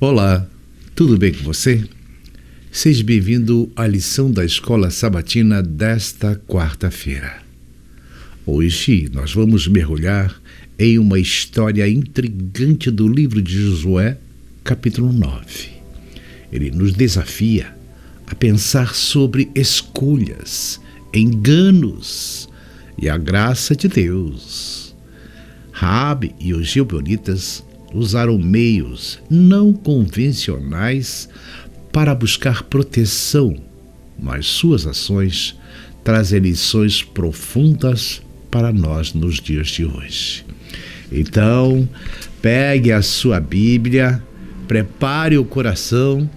Olá, tudo bem com você? Seja bem-vindo à lição da Escola Sabatina desta quarta-feira. Hoje nós vamos mergulhar em uma história intrigante do livro de Josué, capítulo 9. Ele nos desafia a pensar sobre escolhas, enganos e a graça de Deus. Raabe e os gibeonitas usaram meios não convencionais para buscar proteção, mas suas ações trazem lições profundas para nós nos dias de hoje. Então, pegue a sua Bíblia, prepare o coração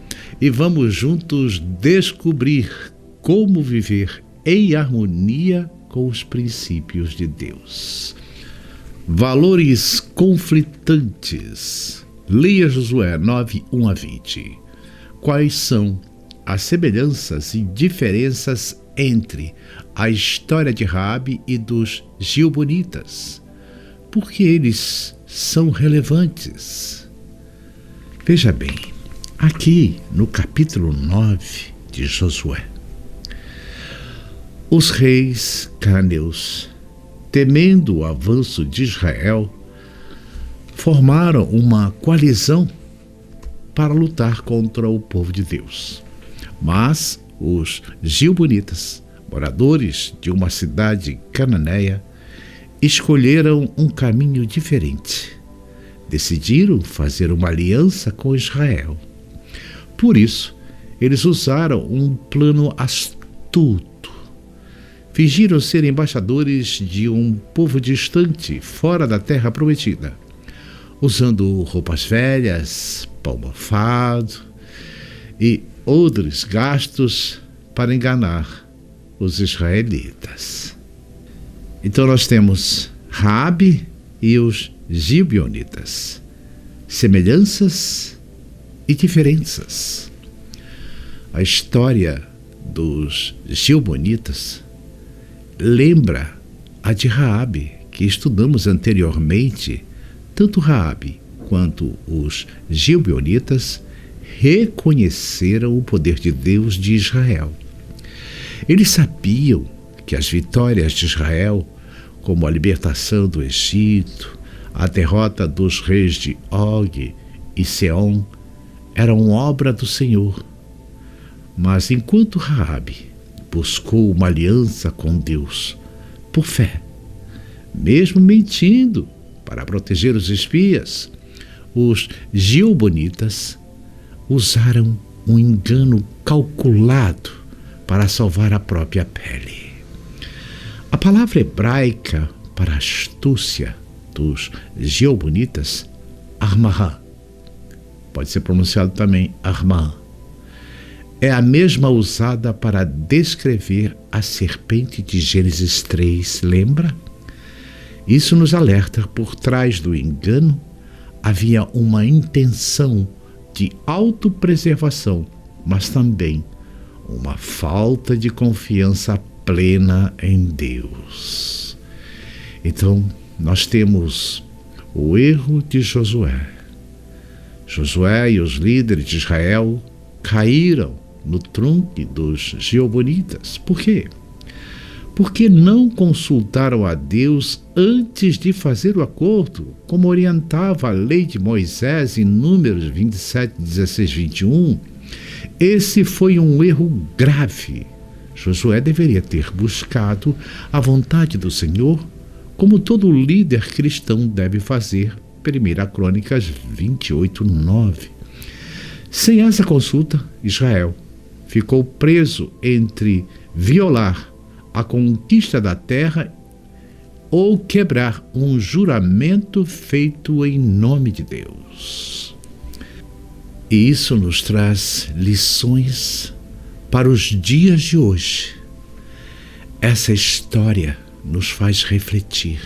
e vamos juntos descobrir como viver em harmonia com os princípios de Deus. Valores conflitantes. Leia Josué 9, 1 a 20. Quais são as semelhanças e diferenças entre a história de Raabe e dos gibeonitas? Por que eles são relevantes? Veja bem, aqui no capítulo 9 de Josué, os reis cananeus, temendo o avanço de Israel, formaram uma coalizão para lutar contra o povo de Deus. Mas os gibeonitas, moradores de uma cidade cananeia, escolheram um caminho diferente. Decidiram fazer uma aliança com Israel. Por isso, eles usaram um plano astuto. Fingiram ser embaixadores de um povo distante, fora da terra prometida, usando roupas velhas, pão mofado e outros gastos para enganar os israelitas. Então nós temos Raabe e os gibeonitas, semelhanças e diferenças. A história dos gibeonitas lembra a de Raabe, que estudamos anteriormente. Tanto Raabe quanto os gibeonitas reconheceram o poder de Deus de Israel. Eles sabiam que as vitórias de Israel, como a libertação do Egito, a derrota dos reis de Og e Seom, eram obra do Senhor. Mas enquanto Raabe buscou uma aliança com Deus por fé, mesmo mentindo para proteger os espias, os gibeonitas usaram um engano calculado para salvar a própria pele. A palavra hebraica para astúcia dos gibeonitas, armahã, pode ser pronunciado também armã, é a mesma usada para descrever a serpente de Gênesis 3, lembra? Isso nos alerta por trás do engano havia uma intenção de autopreservação, mas também uma falta de confiança plena em Deus. Então, nós temos o erro de Josué. Josué e os líderes de Israel caíram no trunfo dos gibeonitas. Por quê? Porque não consultaram a Deus antes de fazer o acordo, como orientava a lei de Moisés em Números 27, 16, 21. Esse foi um erro grave. Josué deveria ter buscado a vontade do Senhor, como todo líder cristão deve fazer. 1 Crônicas 28, 9. Sem essa consulta, Israel ficou preso entre violar a conquista da terra ou quebrar um juramento feito em nome de Deus. E isso nos traz lições para os dias de hoje. Essa história nos faz refletir.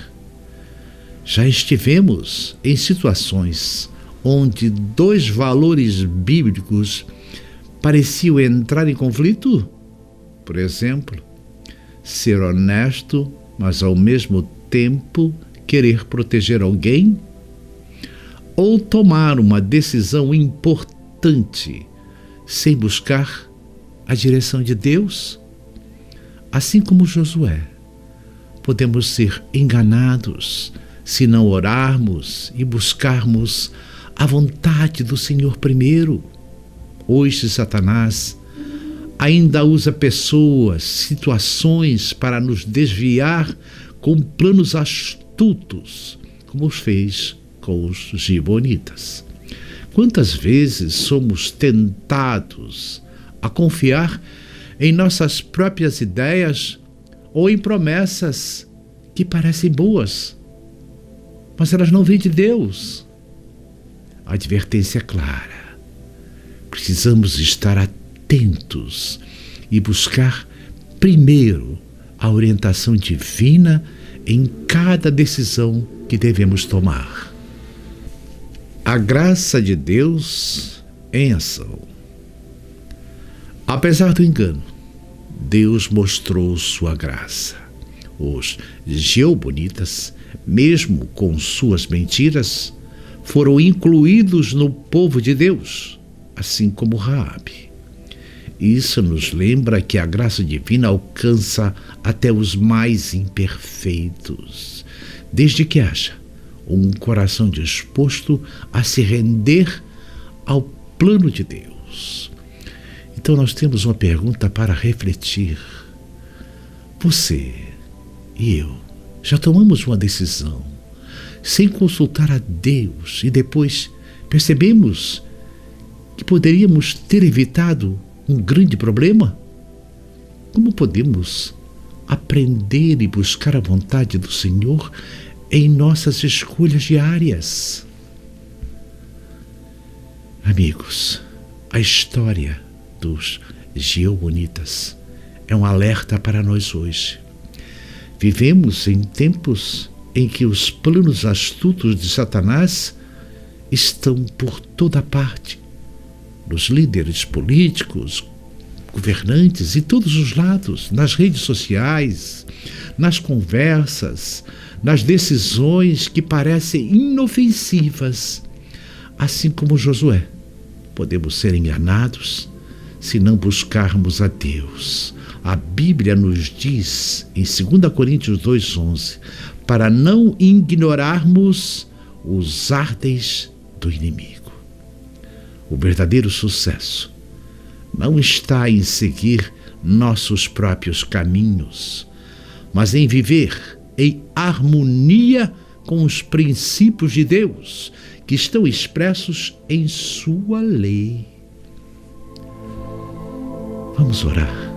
Já estivemos em situações onde dois valores bíblicos pareciam entrar em conflito? Por exemplo, ser honesto, mas ao mesmo tempo querer proteger alguém? ou tomar uma decisão importante sem buscar a direção de Deus? Assim como Josué, podemos ser enganados se não orarmos e buscarmos a vontade do Senhor primeiro. Hoje, Satanás ainda usa pessoas, situações para nos desviar com planos astutos, como fez com os gibeonitas. Quantas vezes somos tentados a confiar em nossas próprias ideias ou em promessas que parecem boas, mas elas não vêm de Deus? A advertência é clara. Precisamos estar atentos e buscar primeiro a orientação divina em cada decisão que devemos tomar. A graça de Deus em ação. Apesar do engano, Deus mostrou sua graça. Os gibeonitas, mesmo com suas mentiras, foram incluídos no povo de Deus, assim como Raabe. Isso nos lembra que a graça divina alcança até os mais imperfeitos, desde que haja um coração disposto a se render ao plano de Deus. Então nós temos uma pergunta para refletir. Você e eu já tomamos uma decisão sem consultar a Deus e depois percebemos que poderíamos ter evitado um grande problema? Como podemos aprender e buscar a vontade do Senhor em nossas escolhas diárias? Amigos, a história dos gibeonitas é um alerta para nós hoje. Vivemos em tempos em que os planos astutos de Satanás estão por toda parte, nos líderes políticos, governantes e todos os lados, nas redes sociais, nas conversas, nas decisões que parecem inofensivas. Assim como Josué, podemos ser enganados se não buscarmos a Deus. A Bíblia nos diz, em 2 Coríntios 2,11, para não ignorarmos os ardes do inimigo. O verdadeiro sucesso não está em seguir nossos próprios caminhos, mas em viver em harmonia com os princípios de Deus, que estão expressos em sua lei. Vamos orar.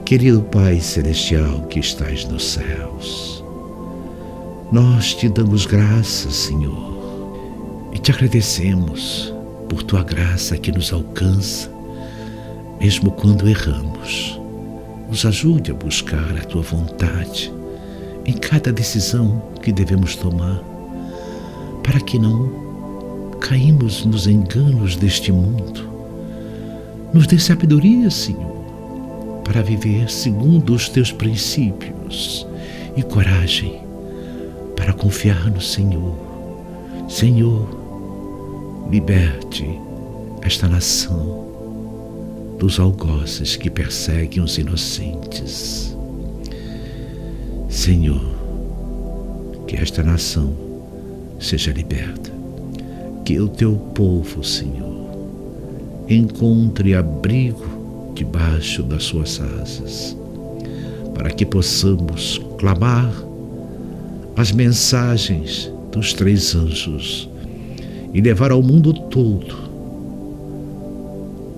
Querido Pai Celestial que estás nos céus, nós te damos graças, Senhor, e te agradecemos por tua graça que nos alcança, mesmo quando erramos. Nos ajude a buscar a tua vontade em cada decisão que devemos tomar, para que não caímos nos enganos deste mundo. Nos dê sabedoria, Senhor, para viver segundo os teus princípios e coragem para confiar no Senhor. Senhor, liberte esta nação dos algozes que perseguem os inocentes. Senhor, que esta nação seja liberta, que o teu povo, Senhor, encontre abrigo debaixo das suas asas, para que possamos clamar as mensagens dos 3 anjos e levar ao mundo todo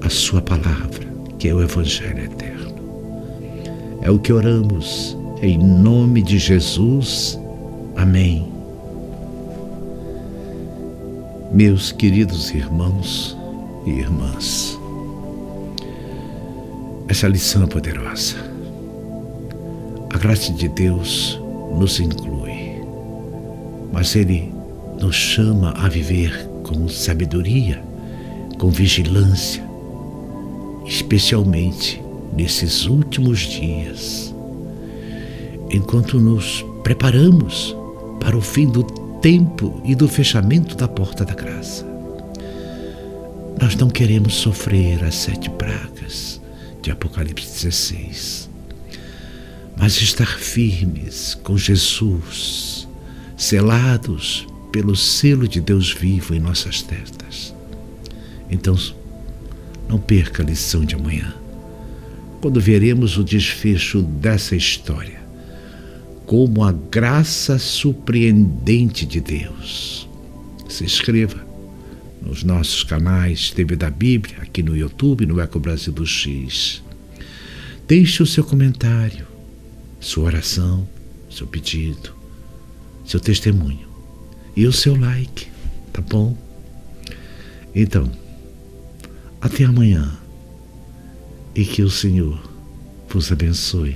a sua palavra, que é o Evangelho eterno. É o que oramos em nome de Jesus. Amém. Meus queridos irmãos e irmãs, essa lição é poderosa. A graça de Deus nos inclui, mas Ele nos chama a viver com sabedoria, com vigilância, especialmente nesses últimos dias, enquanto nos preparamos para o fim do tempo e do fechamento da porta da graça. Nós não queremos sofrer as 7 pragas de Apocalipse 16, mas estar firmes com Jesus, selados pelo selo de Deus vivo em nossas testas. Então, não perca a lição de amanhã, quando veremos o desfecho dessa história, como a graça surpreendente de Deus. Se inscreva nos nossos canais TV da Bíblia, aqui no YouTube, no Eco Brasil do X. Deixe o seu comentário, sua oração, seu pedido, seu testemunho e o seu like, tá bom? Então, até amanhã e que o Senhor vos abençoe.